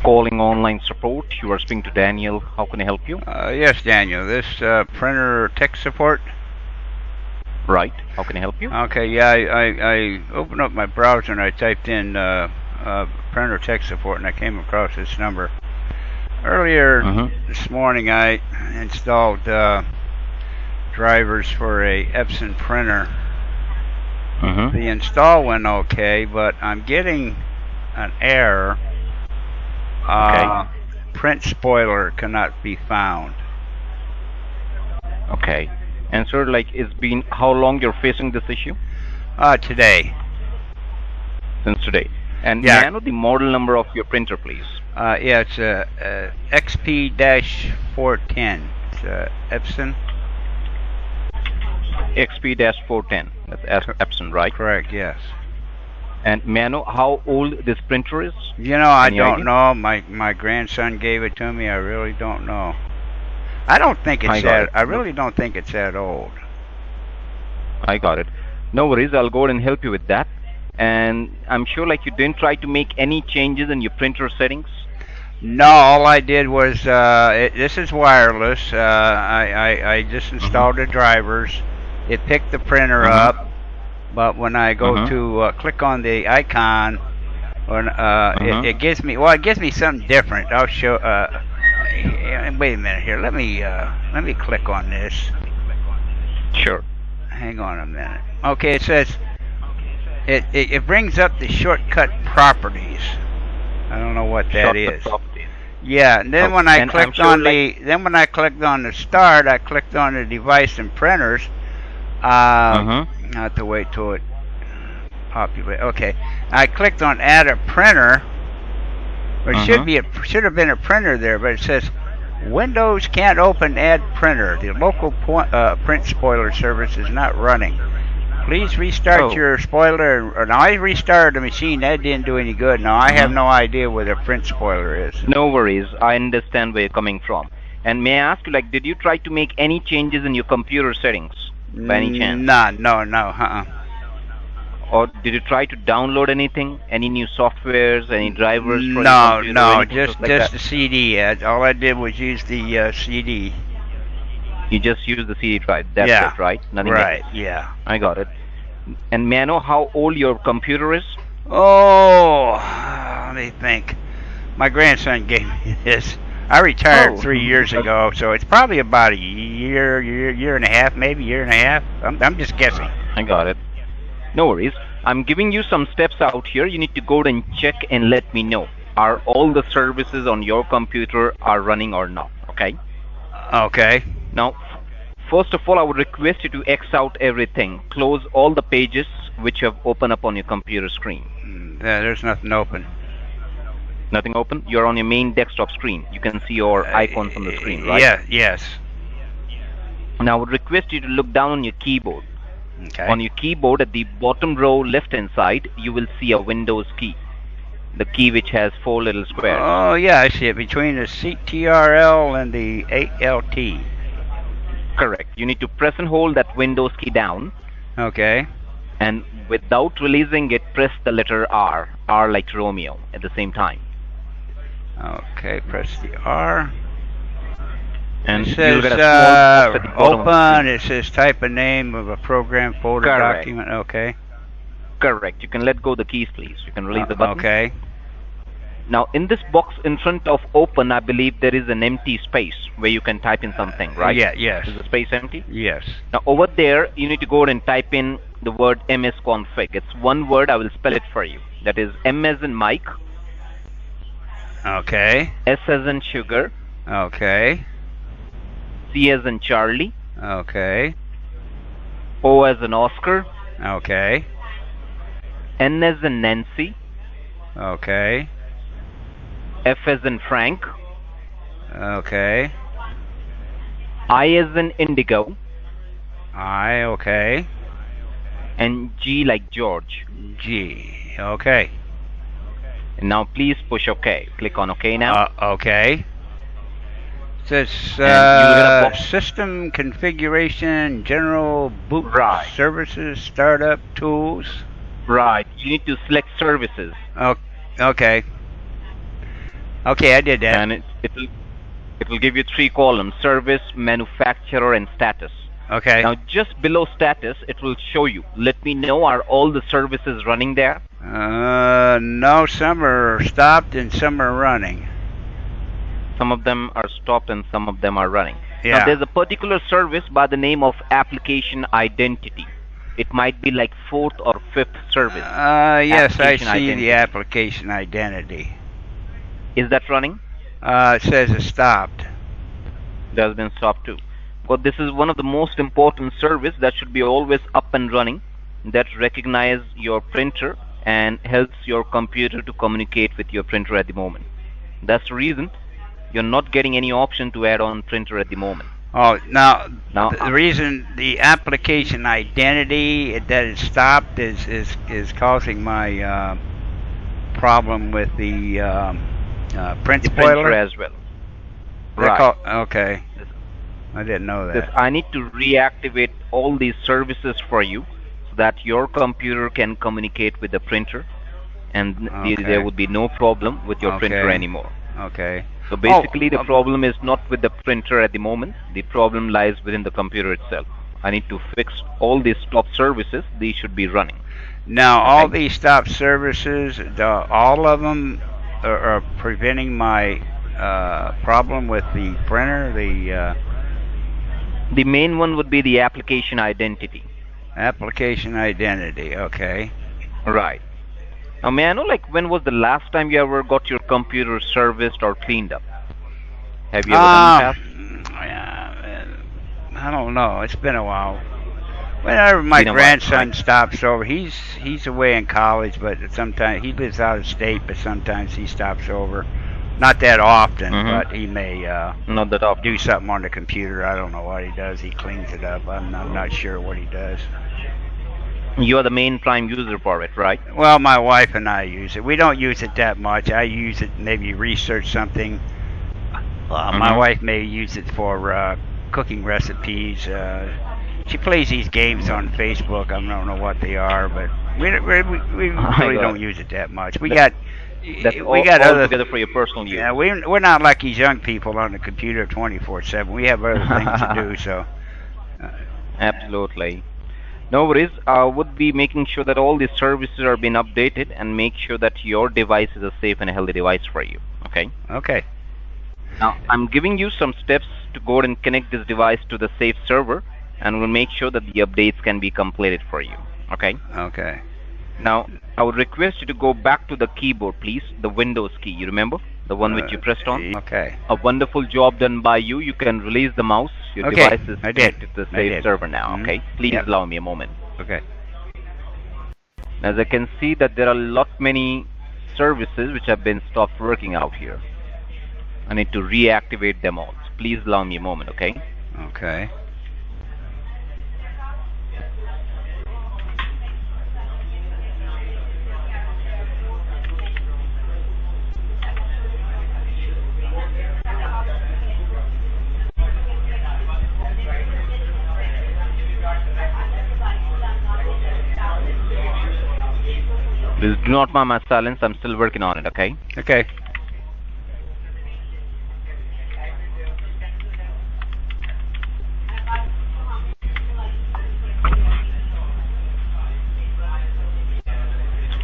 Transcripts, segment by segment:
calling online support. You are speaking to Daniel. How can I help you? Yes, Daniel. This printer tech support. Right. How can I help you? Okay. Yeah, I opened up my browser and I typed in printer tech support, and I came across this number. Earlier this morning, I installed drivers for a Ebson printer. The install went okay, but I'm getting an error. Print spoiler cannot be found. Okay. And sir, like, it's been how long you're facing this issue? Today. Since today. And yeah. May I know the model number of your printer, please? Yeah, it's a XP-410. It's Ebson. XP-410. That's Epson, right? Correct. Yes. And may I know how old this printer is? You know, I don't know. My grandson gave it to me. I really don't know. I don't think it's that. I really don't think it's that old. I got it. No worries. I'll go ahead and help you with that. And I'm sure, like, you didn't try to make any changes in your printer settings. No, all I did was this is wireless. I just installed the drivers. It picked the printer up, but when I go to click on the icon, it gives me something different. I'll show. Wait a minute here. Let me click on this. Sure. Hang on a minute. Okay, it says it brings up the shortcut properties. I don't know what that is. Yeah, and then when I clicked on the start, I clicked on the device and printers. I have to wait till it populates. Okay, I clicked on add a printer. It should have been a printer there, but it says Windows can't open add printer. The local print spoiler service is not running. Please restart your spoiler. Now I restarted the machine. That didn't do any good. Now I have no idea where the print spoiler is. No worries. I understand where you're coming from. And may I ask you, like, did you try to make any changes in your computer settings by any chance? No. Or did you try to download anything? Any new softwares? Any drivers? For No. Just the CD. All I did was use the CD. You just use the CD drive. That's it, right? Nothing right. else. Yeah. I got it. And may I know how old your computer is? Oh, let me think. My grandson gave me this. I retired 3 years ago, so it's probably about a year and a half, maybe year and a half. I'm just guessing. I got it. No worries. I'm giving you some steps out here. You need to go and check and let me know. Are all the services on your computer are running or not? Okay? Okay. Now, first of all, I would request you to X out everything. Close all the pages which you have opened up on your computer screen. There's nothing open. Nothing open? You're on your main desktop screen. You can see your icons on the screen, right? Yes. Now, I would request you to look down on your keyboard. Okay. On your keyboard, at the bottom row left-hand side, you will see a Windows key. The key which has 4 little squares. Oh, yeah, I see it. Between the CTRL and the ALT. Correct. You need to press and hold that Windows key down. Okay. And without releasing it, press the letter R. R like Romeo at the same time. Okay, press the R. And it says open. It says type a name of a program, folder, document. Okay. Correct. You can let go the keys, please. You can release the button. Okay. Now, in this box in front of open, I believe there is an empty space where you can type in something, right? Yes. Is the space empty? Yes. Now, over there, you need to go and type in the word Msconfig. It's one word. I will spell it for you. That is M as in Mike. Okay. S as in sugar. Okay. C as in Charlie. Okay. O as in Oscar. Okay. N as in Nancy. Okay. F as in Frank. Okay. I as in Indigo. Okay. And G like George. G. Okay. And now please push OK. Click on OK now. Okay. It says system configuration, general boot services, startup tools. Right. You need to select services. Okay. Okay, I did that. And it will give you 3 columns: service, manufacturer, and status. Okay. Now, just below status, it will show you. Let me know, are all the services running there? No, some are stopped and some are running. Some of them are stopped and some of them are running. Yeah. Now, there's a particular service by the name of application identity. It might be like 4th or 5th service. Yes, I see the application identity. Is that running? It says it's stopped. That has been stopped too. But this is one of the most important service that should be always up and running, that recognize your printer and helps your computer to communicate with your printer at the moment. That's the reason you're not getting any option to add on printer at the moment. Oh, now the reason the application identity that is stopped is causing my problem with the Print Spooler? Printer as well. Right. Okay. I didn't know that. I need to reactivate all these services for you so that your computer can communicate with the printer, and there would be no problem with your printer anymore. Okay. So basically the problem is not with the printer at the moment. The problem lies within the computer itself. I need to fix all these stop services. These should be running. Now, all these stop services, all of them are preventing my problem with the printer? The main one would be the application identity. Application identity, okay. Right. Now, may I know, like, when was the last time you ever got your computer serviced or cleaned up? Have you ever done that? I don't know. It's been a while. Whenever my grandson stops over, he's away in college, but sometimes he lives out of state, but sometimes he stops over. Not that often, but he may not that often. Do something on the computer. I don't know what he does. He cleans it up. I'm not sure what he does. You are the main prime user for it, right? Well, my wife and I use it. We don't use it that much. I use it maybe research something. My wife may use it for cooking recipes. She plays these games on Facebook. I don't know what they are, but we really don't use it that much. We got other together for your personal use. Yeah, we're not like these young people on the computer 24/7. We have other things to do. So. Absolutely. No worries. I would be making sure that all these services are being updated and make sure that your device is a safe and a healthy device for you. Okay? Okay. Now, I'm giving you some steps to go and connect this device to the safe server, and we'll make sure that the updates can be completed for you. Okay? Okay. Now, I would request you to go back to the keyboard, please. The Windows key, you remember? The one which you pressed on? Okay. A wonderful job done by you. You can release the mouse. Your device is connected to the safe server now, okay? Please allow me a moment. Okay. As I can see that there are a lot many services which have been stopped working out here. I need to reactivate them all. So please allow me a moment, okay? Okay. Please do not mind my silence. I'm still working on it, okay? Okay.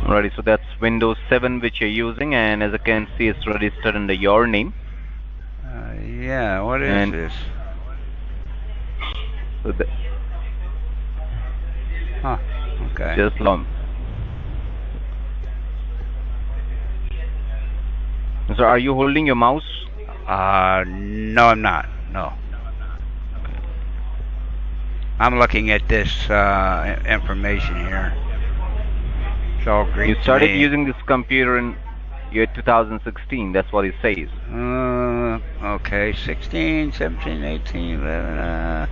Alrighty, so that's Windows 7 which you're using, and as I can see, it's registered under your name. Yeah, what is this? So okay. Just long. So are you holding your mouse? No, I'm not. No. I'm looking at this information here. It's all green. You started using this computer in year 2016. That's what it says. Okay. 16, 17, 18, 11.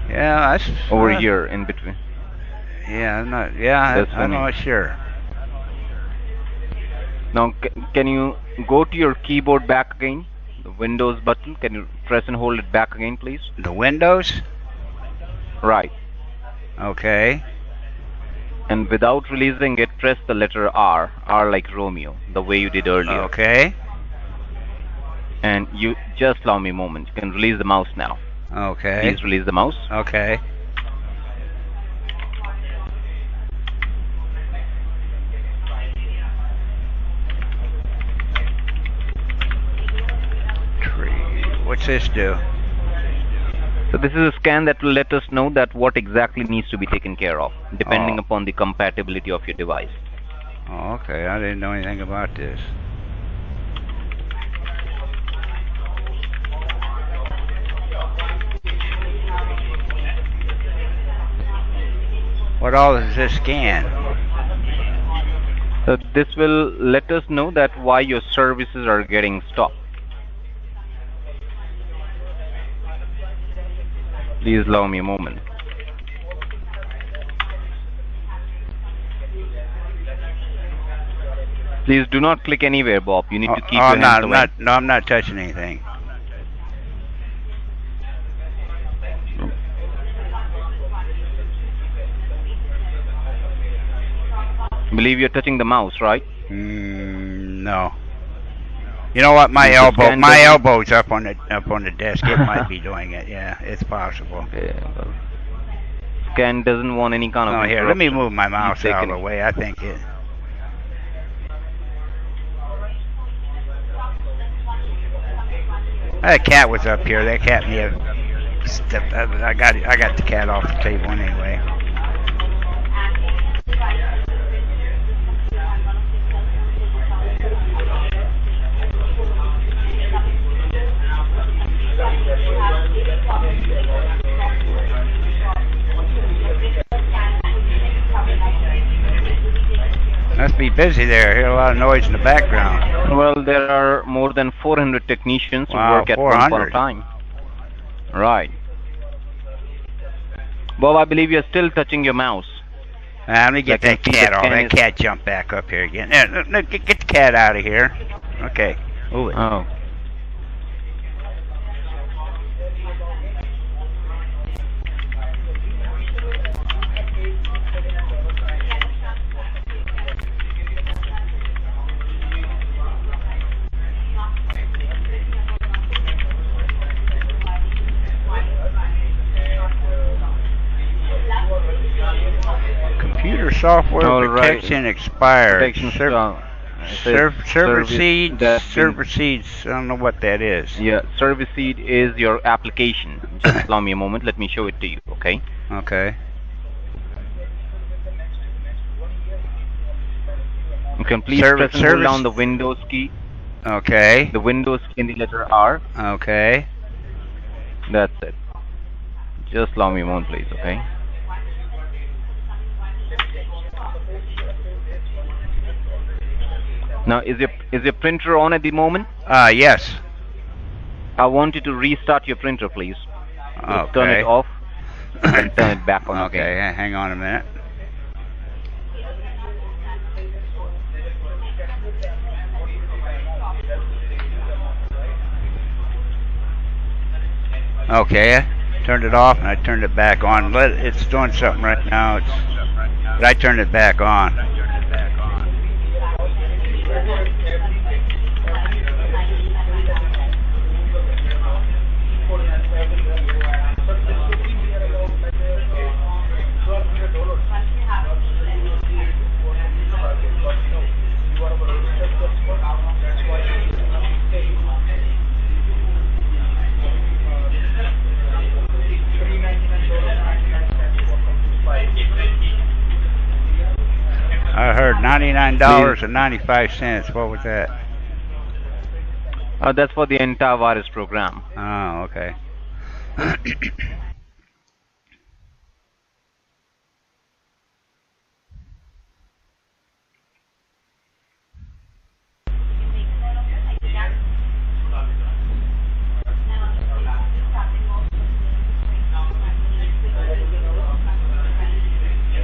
Yeah, that's over a year in between. Yeah, I'm not. Yeah, I'm not sure. Now, can you go to your keyboard back again? The Windows button. Can you press and hold it back again, please? The Windows? Right. Okay. And without releasing it, press the letter R. R like Romeo, the way you did earlier. Okay. And you just allow me a moment. You can release the mouse now. Okay. Please release the mouse. Okay. What's this do? So this is a scan that will let us know that what exactly needs to be taken care of, depending upon the compatibility of your device. Oh, okay. I didn't know anything about this. What all does this scan? So this will let us know that why your services are getting stopped. Please allow me a moment. Please do not click anywhere, Bob. You need to keep your hands away. No, I'm not touching anything. I believe you're touching the mouse, right? No. You know what? My elbow's up on the desk. It might be doing it. Yeah, it's possible. Okay. Well, scan doesn't want any kind of. Oh, here. Let me move my mouse out of the way. I think it. That cat was up here. That cat may have stepped. I got the cat off the table anyway. Must be busy there. I hear a lot of noise in the background. Well, there are more than 400 technicians who work at one point of time. Right. Bob, I believe you're still touching your mouse. Let me get that cat off. That cat jumped back up here again. Get the cat out of here. Okay. Move it. Oh. Computer software protection expired. Server seeds. I don't know what that is. Yeah, service seed is your application. Just allow me a moment. Let me show it to you. Okay. Okay. You can please press and hold down the Windows key. Okay. The Windows key and the letter R. Okay. That's it. Just allow me a moment, please. Okay. Now, is your printer on at the moment? Yes. I want you to restart your printer, please. Okay. Turn it off and turn it back on again. Okay, hang on a minute. Okay, I turned it off and I turned it back on. It's doing something right now. But I turned it back on. I heard $99.95. What was that? That's for the antivirus program. Oh, okay.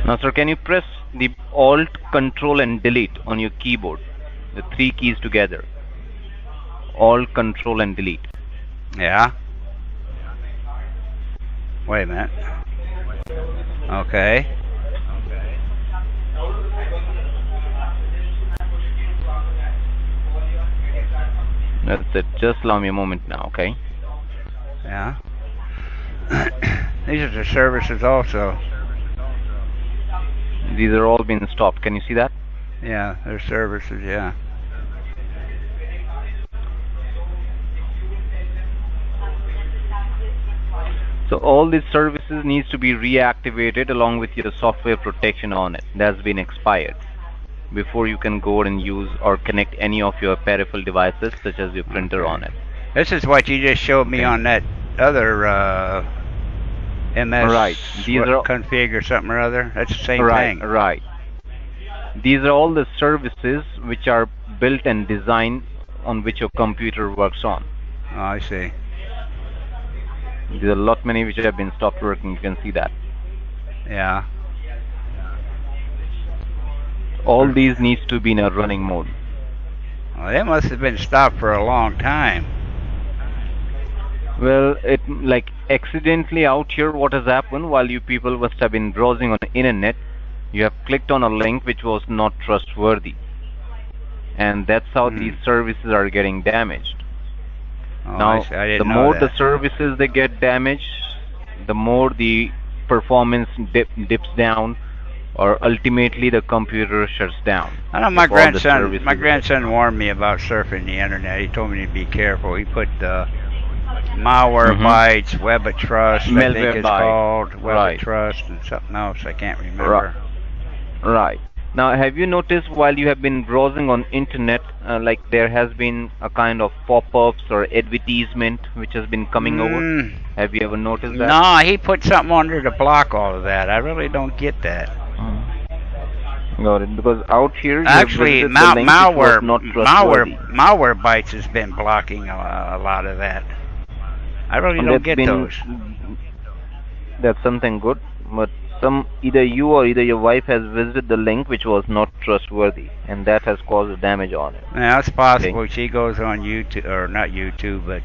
Now, sir, can you press the Alt, Control, and Delete on your keyboard? The three keys together. Alt, Control, and Delete. Yeah. Wait a minute. Okay. That's it. Just allow me a moment now, okay? Yeah. These are the services also. These are all being stopped. Can you see that? Yeah, they're services, yeah. So all these services needs to be reactivated along with your software protection on it. That's been expired before you can go and use or connect any of your peripheral devices such as your printer on it. This is what you just showed me on that other MS right. These are config or something or other. That's the same thing. Right. These are all the services which are built and designed on which your computer works on. Oh, I see. There are a lot many which have been stopped working. You can see that. Yeah. All these needs to be in a running mode. Well, they must have been stopped for a long time. Well, it like accidentally out here what has happened while you people must have been browsing on the internet, you have clicked on a link which was not trustworthy. And that's how these services are getting damaged. Oh, now, I didn't the know more that. the services they get damaged, the more the performance dips down, or ultimately the computer shuts down. I know my grandson warned me about surfing the internet. He told me to be careful. He put Malwarebytes, Web of Trust, I think it's called, Web of Trust, and something else I can't remember. Right. Now, have you noticed while you have been browsing on internet, like there has been a kind of pop-ups or advertisement which has been coming over? Have you ever noticed that? No, he put something under to block all of that. I really don't get that. Got it. Because out here, actually, Malwarebytes has been blocking a lot of that. I really don't get those. That's something good, but either you or either your wife has visited the link which was not trustworthy, and that has caused damage on it. Yeah, that's possible. Okay. She goes on YouTube, or not YouTube, but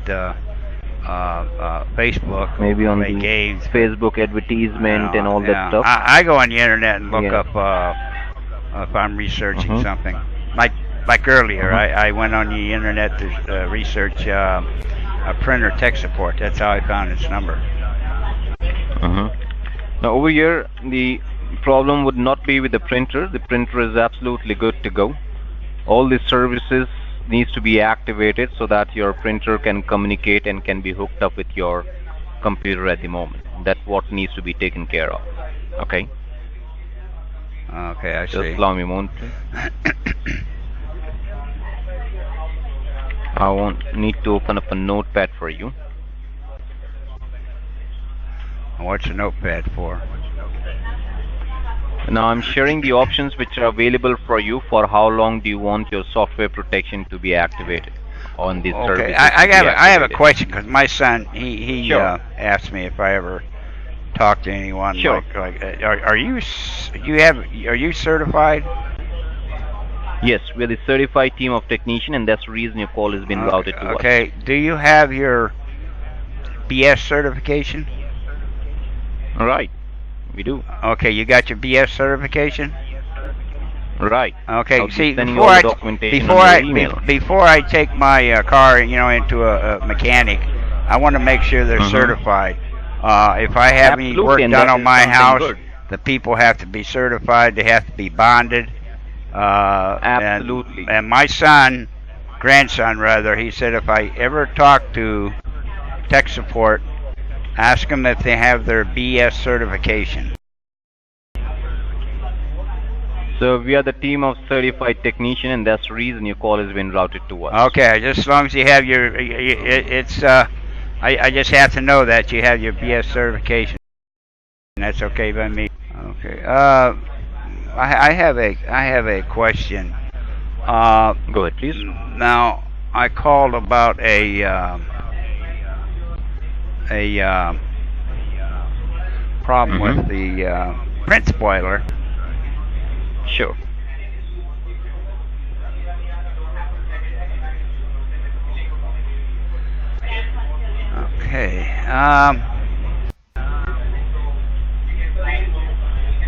Facebook. Maybe on the games. Facebook advertisement and all that stuff. I go on the internet and look up if I'm researching something. Like earlier, I went on the internet to research a printer tech support. That's how I found its number. Now over here, the problem would not be with the printer. The printer is absolutely good to go. All the services needs to be activated so that your printer can communicate and can be hooked up with your computer at the moment. That's what needs to be taken care of. Okay? Okay, I see. Just allow me a moment. I won't need to open up a notepad for you. What's a notepad for? Now I'm sharing the options which are available for you for how long do you want your software protection to be activated on this service. Okay, I have a question because my son he asked me if I ever talk to anyone like are you certified? Yes, we're the certified team of technicians, and that's the reason your call has been routed to us. Okay, do you have your BS certification? Right, we do. Okay, you got your BS certification? Right. Okay, see, before I take my car, into a mechanic, I want to make sure they're certified. If I have any work done on my house, the people have to be certified. They have to be bonded. Absolutely. And my grandson rather, he said if I ever talk to tech support, ask them if they have their BS certification. So we are the team of certified technicians, and that's the reason your call has been routed to us. Okay, just as long as you have your, I just have to know that you have your BS certification. That's okay by me. Okay. I have a question. Go ahead, please. Now, I called about a problem with the print spoiler. Sure. Okay.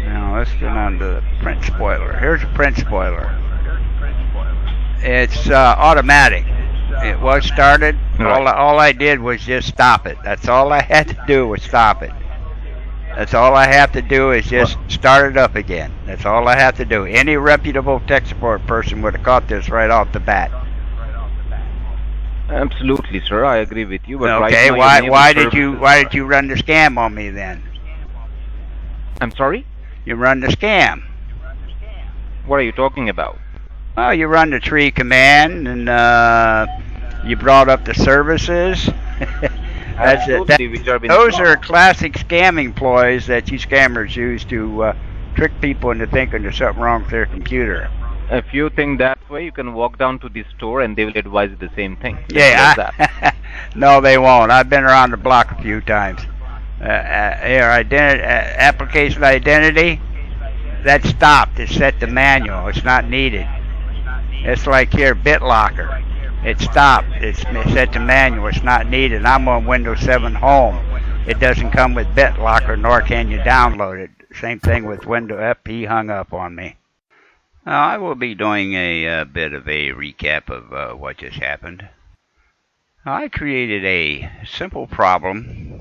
Now let's get on to the print spoiler. Here's a print spoiler. It's automatic. It was started. Right. All I did was just stop it. That's all I had to do was stop it. That's all I have to do is just start it up again. That's all I have to do. Any reputable tech support person would have caught this right off the bat. Absolutely, sir. I agree with you. But okay, right now why did you run the scam on me then? I'm sorry? You run the scam. What are you talking about? Well, you run the tree command, and you brought up the services. That's it. Those are classic scamming ploys that you scammers use to trick people into thinking there's something wrong with their computer. If you think that way, you can walk down to the store and they will advise you the same thing. No, they won't. I've been around the block a few times. Application identity, that's stopped. It's set to manual. It's not needed. It's like here, BitLocker. It's stopped. It's set to manual. It's not needed. I'm on Windows 7 Home. It doesn't come with BitLocker, nor can you download it. Same thing with Windows FP hung up on me. Now, I will be doing a bit of a recap of what just happened. I created a simple problem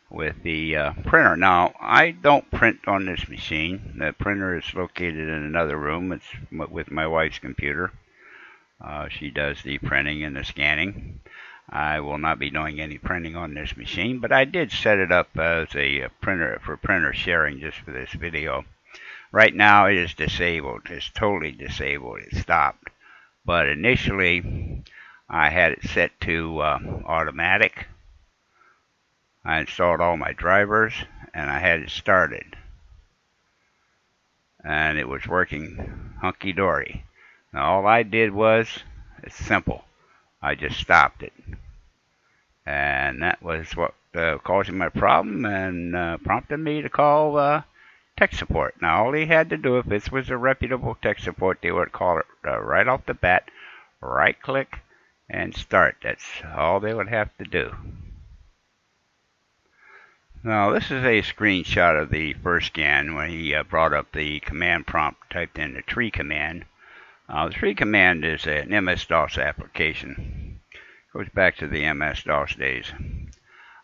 with the printer. Now, I don't print on this machine. The printer is located in another room. It's with my wife's computer. She does the printing and the scanning. I will not be doing any printing on this machine, but I did set it up as a printer for printer sharing just for this video. Right now it is disabled. It's totally disabled. It stopped. But initially I had it set to automatic. I installed all my drivers and I had it started. And it was working hunky-dory. Now all I did was, it's simple, I just stopped it. And that was what caused my problem and prompted me to call tech support. Now all he had to do, if this was a reputable tech support, they would call it right off the bat, right click and start. That's all they would have to do. Now this is a screenshot of the first scan when he brought up the command prompt, typed in the tree command. The tree command is an MS-DOS application. Goes back to the MS-DOS days.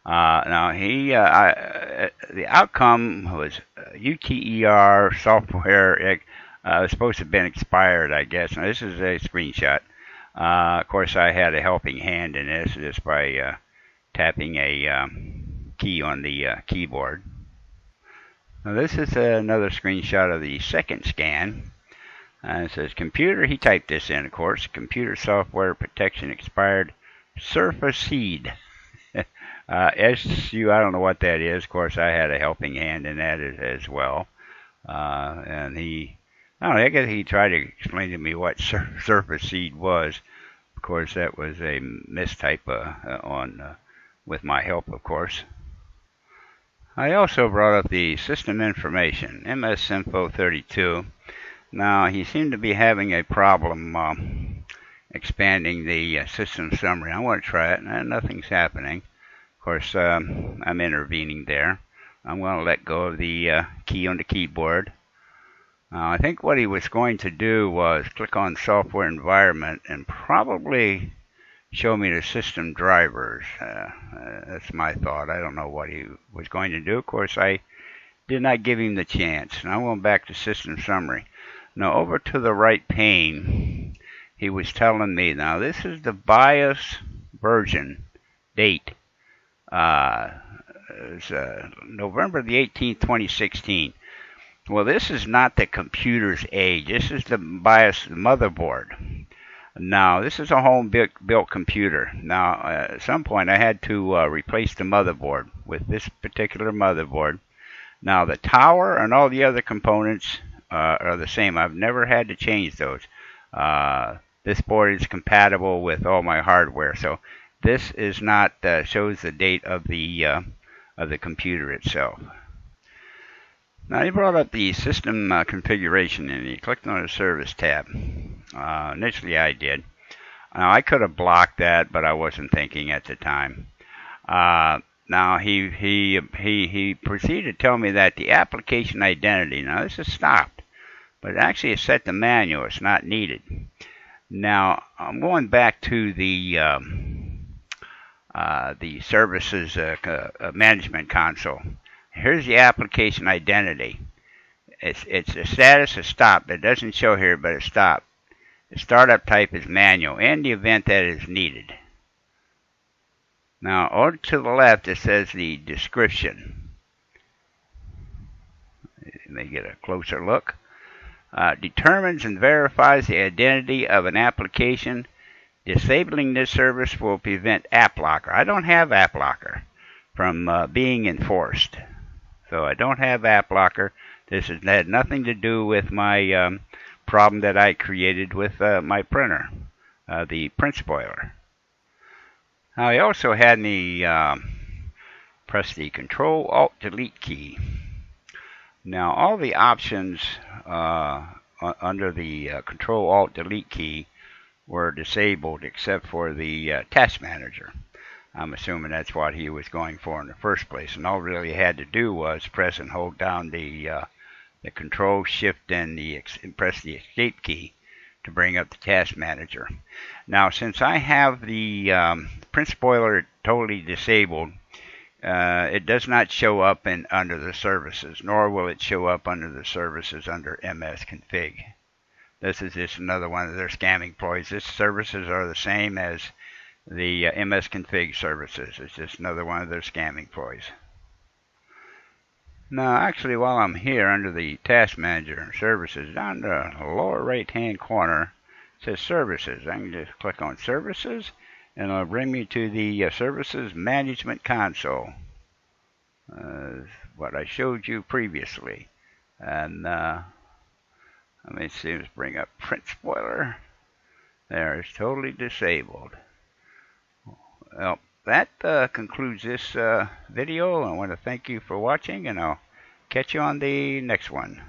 Now the outcome was UTER software. It was supposed to have been expired, I guess. Now this is a screenshot. Of course, I had a helping hand in this just by tapping a key on the keyboard. Now this is another screenshot of the second scan. It says computer, he typed this in, of course, computer software protection expired, surface seed. SU, I don't know what that is. Of course, I had a helping hand in that as well. And I guess he tried to explain to me what surface seed was. Of course, that was a mistype with my help, of course. I also brought up the system information, Msconfig 32. Now, he seemed to be having a problem expanding the system summary. I want to try it, and nothing's happening. Of course, I'm intervening there. I'm going to let go of the key on the keyboard. I think what he was going to do was click on software environment and probably show me the system drivers. That's my thought. I don't know what he was going to do. Of course, I did not give him the chance. Now I'm going back to system summary. Now over to the right pane, he was telling me, now this is the BIOS version date. It's November the 18th, 2016. Well, this is not the computer's age. This is the BIOS motherboard. Now, this is a home-built computer. Now, at some point, I had to replace the motherboard with this particular motherboard. Now, the tower and all the other components are the same. I've never had to change those. This board is compatible with all my hardware, so this is not shows the date of the computer itself. Now he brought up the system configuration and he clicked on the service tab. Initially I did. Now I could have blocked that, but I wasn't thinking at the time. Now he proceeded to tell me that the application identity, now this is stopped, but actually it's set to manual, it's not needed. Now, I'm going back to the services management console. Here's the application identity. It's the status is stopped. It doesn't show here, but it's stopped. The startup type is manual in the event that it is needed. Now, over to the left, it says the description. Let me get a closer look. Determines and verifies the identity of an application. Disabling this service will prevent app locker. I don't have app locker from being enforced. So I don't have app locker. This has had nothing to do with my problem that I created with my printer, the Print Spooler. Now, he also had me press the Ctrl-Alt-Delete key. Now, all the options under the Ctrl-Alt-Delete key were disabled except for the Task Manager. I'm assuming that's what he was going for in the first place. And all really had to do was press and hold down the Control, Shift, and press the Escape key to bring up the Task Manager. Now, since I have the Print Spooler totally disabled, it does not show up under the services, nor will it show up under the services under Msconfig. This is just another one of their scamming ploys. These services are the same as the Msconfig services. It's just another one of their scamming ploys. Now, actually, while I'm here under the Task Manager and Services, down the lower right-hand corner, it says Services. I can just click on Services, and it'll bring me to the Services Management Console, what I showed you previously. And let me see, let's bring up Print Spooler. There, it's totally disabled. Well, that concludes this video. I want to thank you for watching, and I'll catch you on the next one.